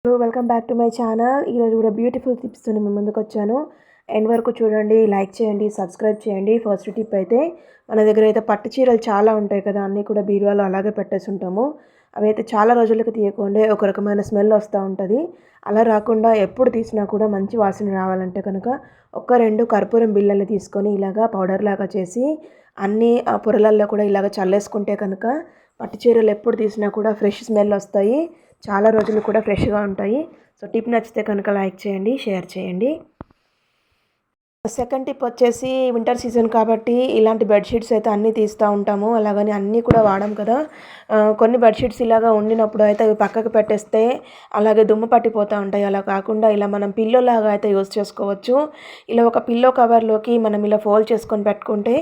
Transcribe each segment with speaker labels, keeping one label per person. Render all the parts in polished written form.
Speaker 1: Welcome back to my channel. ఈరోజు కూడా beautiful టిప్స్తో మేము ముందుకు వచ్చాను. ఎండ్ వరకు చూడండి, లైక్ చేయండి, సబ్స్క్రైబ్ చేయండి. ఫస్ట్ టిప్ అయితే మన దగ్గర అయితే పట్టు చీరలు చాలా ఉంటాయి కదా, అన్నీ కూడా బీరువాలో అలాగే పెట్టేసి ఉంటాము. అవి అయితే చాలా రోజులకు తీయకుండా ఒక రకమైన స్మెల్ వస్తూ ఉంటుంది. అలా రాకుండా ఎప్పుడు తీసినా కూడా మంచి వాసన రావాలంటే కనుక ఒక 2 కర్పూరం బిళ్ళల్ని తీసుకొని ఇలాగా పౌడర్ లాగా చేసి అన్ని పొరలల్లో కూడా ఇలాగ చల్లేసుకుంటే కనుక పట్టు చీరలు ఎప్పుడు తీసినా కూడా ఫ్రెష్ స్మెల్ వస్తాయి. చాలా రోజులు కూడా ఫ్రెష్గా ఉంటాయి. సో టిప్ నచ్చితే కనుక లైక్ చేయండి, షేర్ చేయండి. సెకండ్ టిప్ వచ్చేసి వింటర్ సీజన్ కాబట్టి ఇలాంటి బెడ్షీట్స్ అయితే అన్నీ తీస్తూ ఉంటాము. అలాగని అన్నీ కూడా వాడం కదా. కొన్ని బెడ్షీట్స్ ఇలాగా ఉండినప్పుడు అయితే అవి పక్కకు పెట్టేస్తే అలాగే దుమ్ము పట్టిపోతూ ఉంటాయి. అలా కాకుండా ఇలా మనం పిల్లో లాగా అయితే యూజ్ చేసుకోవచ్చు. ఇలా ఒక పిల్లో కవర్లోకి మనం ఇలా ఫోల్డ్ చేసుకొని పెట్టుకుంటే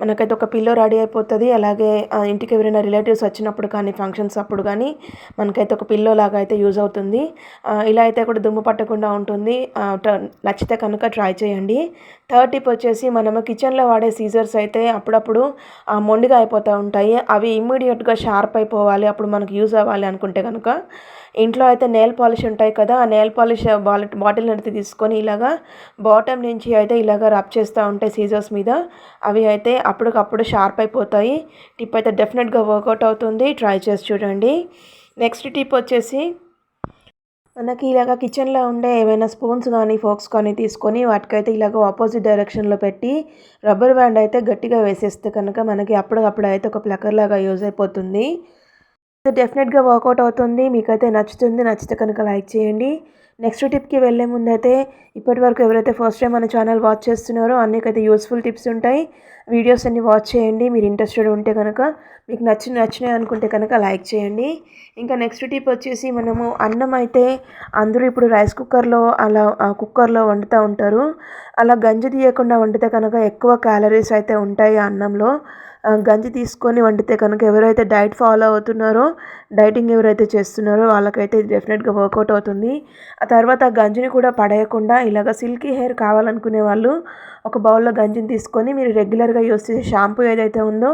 Speaker 1: మనకైతే ఒక పిల్లో రెడీ అయిపోతుంది. అలాగే ఇంటికి ఎవరైనా రిలేటివ్స్ వచ్చినప్పుడు కానీ ఫంక్షన్స్ అప్పుడు కానీ మనకైతే ఒక పిల్లో లాగా అయితే యూజ్ అవుతుంది. ఇలా అయితే కూడా దుమ్ము పట్టకుండా ఉంటుంది. నచ్చితే కనుక ట్రై చేయండి. థర్డ్ టిప్ వచ్చేసి మనము కిచెన్లో వాడే సీజర్స్ అయితే అప్పుడప్పుడు మొండిగా అయిపోతూ ఉంటాయి. అవి ఇమ్మీడియట్గా షార్ప్ అయిపోవాలి, అప్పుడు మనకు యూజ్ అవ్వాలి అనుకుంటే కనుక ఇంట్లో అయితే నెయిల్ పాలిష్ ఉంటాయి కదా, ఆ నెయిల్ పాలిష్ బాటిల్ అయితే తీసుకొని ఇలాగా బాటమ్ నుంచి అయితే ఇలాగ రబ్ చేస్తూ ఉంటాయి సీజర్స్ మీద. అవి అయితే అప్పటికప్పుడు షార్ప్ అయిపోతాయి. టిప్ అయితే డెఫినెట్గా వర్కౌట్ అవుతుంది. ట్రై చేసి చూడండి. నెక్స్ట్ టిప్ వచ్చేసి మనకి ఇలాగ కిచెన్లో ఉండే ఏవైనా స్పూన్స్ కానీ ఫోక్స్ కానీ తీసుకొని వాటికైతే ఇలాగ ఆపోజిట్ డైరెక్షన్లో పెట్టి రబ్బర్ బ్యాండ్ అయితే గట్టిగా వేసేస్తే కనుక మనకి అప్పటికప్పుడు అయితే ఒక ప్లక్కర్ లాగా యూజ్ అయిపోతుంది. ఇది డెఫినెట్గా వర్కౌట్ అవుతుంది. మీకైతే నచ్చుతుంది. నచ్చితే కనుక లైక్ చేయండి. నెక్స్ట్ టిప్కి వెళ్ళే ముందైతే ఇప్పటివరకు ఎవరైతే ఫస్ట్ టైం మన ఛానల్ వాచ్ చేస్తున్నారో అన్నికైతే యూస్ఫుల్ టిప్స్ ఉంటాయి. వీడియోస్ అన్ని వాచ్ చేయండి. మీరు ఇంట్రెస్టెడ్ ఉంటే కనుక మీకు నచ్చినాయి అనుకుంటే కనుక లైక్ చేయండి. ఇంకా నెక్స్ట్ టిప్ వచ్చేసి మనము అన్నం అయితే అందరూ ఇప్పుడు రైస్ కుక్కర్లో అలా కుక్కర్లో వండుతూ ఉంటారు. అలా గంజి తీయకుండా వండితే కనుక ఎక్కువ క్యాలరీస్ అయితే ఉంటాయి అన్నంలో. గంజి తీసుకొని వండితే కనుక ఎవరైతే డైట్ ఫాలో అవుతున్నారో, డైటింగ్ ఎవరైతే చేస్తున్నారో వాళ్ళకైతే ఇది డెఫినెట్గా వర్కౌట్ అవుతుంది. ఆ తర్వాత గంజిని కూడా పడేయకుండా ఇలాగ సిల్కీ హెయిర్ కావాలనుకునే వాళ్ళు ఒక బౌల్లో గంజిని తీసుకొని మీరు రెగ్యులర్గా యూస్ చేసే షాంపూ ఏదైతే ఉందో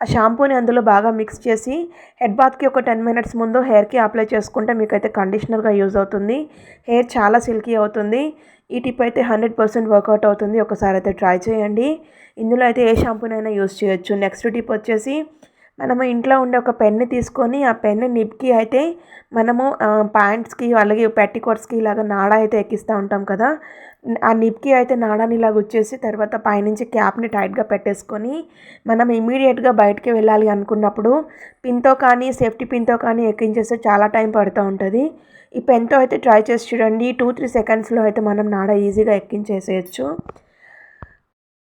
Speaker 1: ఆ షాంపూని అందులో బాగా మిక్స్ చేసి హెడ్ బాత్కి ఒక 10 మినిట్స్ ముందు హెయిర్కి అప్లై చేసుకుంటే మీకైతే కండిషనర్గా యూజ్ అవుతుంది. హెయిర్ చాలా సిల్కీ అవుతుంది. ఈ టిప్ అయితే 100% వర్కౌట్ అవుతుంది. ఒకసారి అయితే ట్రై చేయండి. ఇందులో అయితే ఏ షాంపూనైనా యూజ్ చేయొచ్చు. నెక్స్ట్ టిప్ వచ్చేసి మనము ఇంట్లో ఉండే ఒక పెన్ను తీసుకొని ఆ పెన్ను నిప్కి అయితే మనము ప్యాంట్స్కి అలాగే పెట్టికోట్స్కి ఇలాగ నాడా అయితే ఎక్కిస్తూ ఉంటాం కదా, ఆ నిప్కి అయితే నాడాని ఇలాగ వచ్చేసి తర్వాత పైనుంచి క్యాప్ని టైట్గా పెట్టేసుకొని మనం ఇమీడియట్గా బయటికి వెళ్ళాలి అనుకున్నప్పుడు పిన్తో కానీ సేఫ్టీ పిన్తో కానీ ఎక్కించేస్తే చాలా టైం పడుతూ ఉంటుంది. ఈ పెన్తో అయితే ట్రై చేసి చూడండి. 2-3 సెకండ్స్లో అయితే మనం నాడా ఈజీగా ఎక్కించేసేయచ్చు.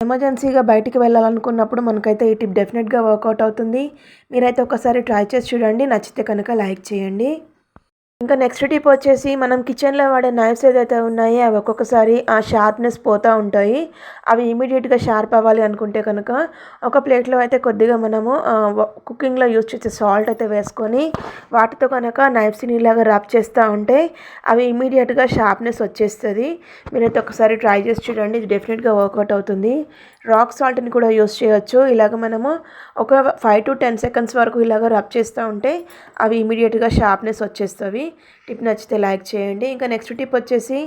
Speaker 1: ఎమర్జెన్సీగా బయటికి వెళ్ళాలనుకున్నప్పుడు మనకైతే ఈ టిప్ డెఫినెట్గా వర్కౌట్ అవుతుంది. మీరైతే ఒకసారి ట్రై చేసి చూడండి. నచ్చితే కనుక లైక్ చేయండి. ఇంకా నెక్స్ట్ టిప్ వచ్చేసి మనం కిచెన్లో వాడే నైఫ్స్ ఏదైతే ఉన్నాయో అవి ఒక్కొక్కసారి ఆ షార్ప్నెస్ పోతూ ఉంటాయి. అవి ఇమీడియట్గా షార్ప్ అవ్వాలి అనుకుంటే కనుక ఒక ప్లేట్లో అయితే కొద్దిగా మనము కుకింగ్లో యూజ్ చేసే సాల్ట్ అయితే వేసుకొని వాటితో కనుక నైఫ్స్ని ఇలాగా రబ్ చేస్తూ ఉంటే అవి ఇమీడియట్గా షార్ప్నెస్ వచ్చేస్తుంది. మీరైతే ఒకసారి ట్రై చేసి చూడండి. ఇది డెఫినెట్గా వర్కౌట్ అవుతుంది. రాక్ సాల్ట్ని కూడా యూజ్ చేయొచ్చు. ఇలాగ మనము ఒక 5-10 సెకండ్స్ వరకు ఇలాగ రబ్ చేస్తూ ఉంటే అవి ఇమీడియట్గా షార్ప్నెస్ వచ్చేస్తవి. టిప్ నచ్చితే లైక్ చేయండి. ఇంకా నెక్స్ట్ టిప్ వచ్చేసి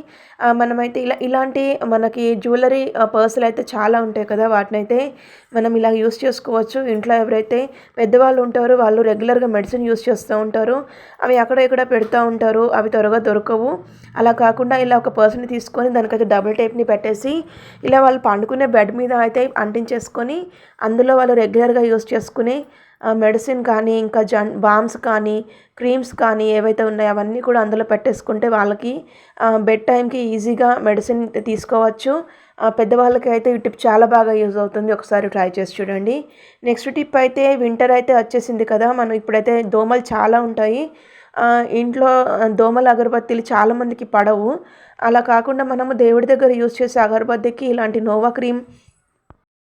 Speaker 1: మనమైతే ఇలాంటి మనకి జ్యువెలరీ పర్సులు అయితే చాలా ఉంటాయి కదా, వాటినైతే మనం ఇలా యూస్ చేసుకోవచ్చు. ఇంట్లో ఎవరైతే పెద్దవాళ్ళు ఉంటారో వాళ్ళు రెగ్యులర్గా మెడిసిన్ యూస్ చేస్తూ ఉంటారు. అవి అక్కడ ఇక్కడ పెడుతూ ఉంటారు, అవి త్వరగా దొరకవు. అలా కాకుండా ఇలా ఒక పర్సుని తీసుకొని దానికైతే డబుల్ టేప్ని పెట్టేసి ఇలా వాళ్ళు పండుకునే బెడ్ మీద అయితే అంటించేసుకొని అందులో వాళ్ళు రెగ్యులర్గా యూస్ చేసుకుని మెడిసిన్ కానీ ఇంకా బామ్స్ కానీ క్రీమ్స్ కానీ ఏవైతే ఉన్నాయో అవన్నీ కూడా అందులో పెట్టేసుకుంటే వాళ్ళకి బెడ్ టైంకి ఈజీగా మెడిసిన్ తీసుకోవచ్చు. పెద్దవాళ్ళకి అయితే ఈ టిప్ చాలా బాగా యూజ్ అవుతుంది. ఒకసారి ట్రై చేసి చూడండి. నెక్స్ట్ టిప్ అయితే వింటర్ అయితే వచ్చేసింది కదా, మనం ఇప్పుడైతే దోమలు చాలా ఉంటాయి. ఇంట్లో దోమల అగరబత్తీలు చాలామందికి పడవు. అలా కాకుండా మనము దేవుడి దగ్గర యూజ్ చేసే అగరబత్తికి ఇలాంటి నోవా క్రీమ్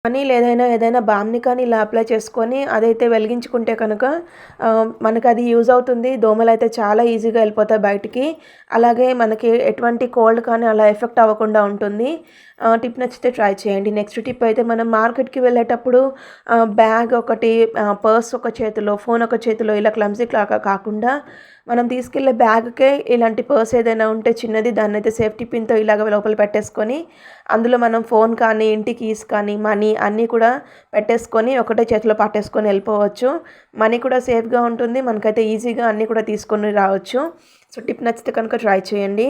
Speaker 1: కానీ ఏదైనా బామ్ని కానీ ఇలా అప్లై చేసుకొని అదైతే వెలిగించుకుంటే కనుక మనకు అది యూజ్ అవుతుంది. దోమలు అయితే చాలా ఈజీగా వెళ్ళిపోతాయి బయటికి. అలాగే మనకి ఎటువంటి కోల్డ్ కానీ అలా ఎఫెక్ట్ అవ్వకుండా ఉంటుంది. టిప్ నచ్చితే ట్రై చేయండి. నెక్స్ట్ టిప్ అయితే మనం మార్కెట్కి వెళ్ళేటప్పుడు బ్యాగ్ ఒకటి, పర్స్ ఒక చేతిలో, ఫోన్ ఒక చేతిలో ఇలా క్లమ్జీ కాకుండా మనం తీసుకెళ్ళే బ్యాగ్‌కే ఇలాంటి పర్స్ ఏదైనా ఉంటే చిన్నది దాన్నయితే సేఫ్టీ పిన్‌తో ఇలాగ లోపల పెట్టేసుకొని, అందులో మనం ఫోన్ కానీ, ఇంటి కీస్ కానీ, మనీ అన్నీ కూడా పెట్టేసుకొని ఒకటే చేతిలో పట్టేసుకొని వెళ్ళిపోవచ్చు. మనీ కూడా సేఫ్‌గా ఉంటుంది. మనకైతే ఈజీగా అన్నీ కూడా తీసుకొని రావచ్చు. సో, టిప్ నచ్చితే కనుక ట్రై చేయండి.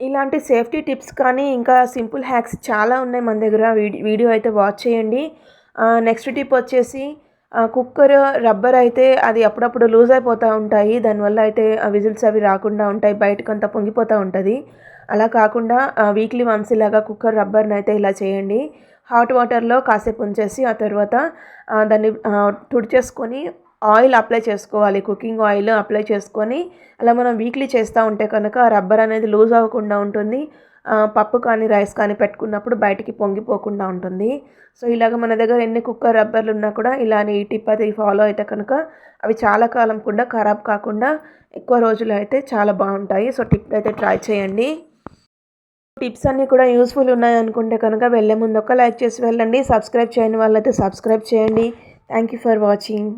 Speaker 1: ఇలాంటి సేఫ్టీ టిప్స్ కానీ, ఇంకా సింపుల్ హ్యాక్స్ చాలా ఉన్నాయి మన దగ్గర. వీడియో అయితే వాచ్ చేయండి. నెక్స్ట్ టిప్ వచ్చేసి కుక్కర్ రబ్బర్ అయితే అది అప్పుడప్పుడు లూజ్ అయిపోతా ఉంటాయి. దానివల్ల అయితే విజిల్స్ అవి రాకుండా ఉంటాయి. బయటకంతా పొంగిపోతా ఉంటది. అలా కాకుండా వీక్లీ వన్స్ ఇలాగా కుక్కర్ రబ్బర్‌నయితే ఇలా చేయండి. హాట్ వాటర్‌లో కాసేపు ఉంచేసి ఆ తర్వాత దాన్ని తుడిచేసుకొని ఆయిల్ అప్లై చేసుకోవాలి. కుకింగ్ ఆయిల్ అప్లై చేసుకొని అలా మనం వీక్లీ చేస్తూ ఉంటే కనుక ఆ రబ్బర్ అనేది లూజ్ అవ్వకుండా ఉంటుంది. పప్పు కానీ, రైస్ కానీ పెట్టుకున్నప్పుడు బయటికి పొంగిపోకుండా ఉంటుంది. సో, ఇలాగ మన దగ్గర ఎన్ని కుక్కర్ రబ్బర్లు ఉన్నా కూడా ఇలానే ఈ టిప్ అది ఫాలో అయితే కనుక అవి చాలా కాలం కూడా ఖరాబ్ కాకుండా ఎక్కువ రోజులు అయితే చాలా బావుంటాయి. సో, టిప్ అయితే ట్రై చేయండి. టిప్స్ అన్నీ కూడా యూజ్‌ఫుల్ ఉన్నాయనుకుంటే కనుక వెళ్ళే ముందు ఒక లైక్ చేసి వెళ్ళండి. సబ్స్క్రైబ్ చేయని వాళ్ళైతే సబ్స్క్రైబ్ చేయండి. Thank you for watching.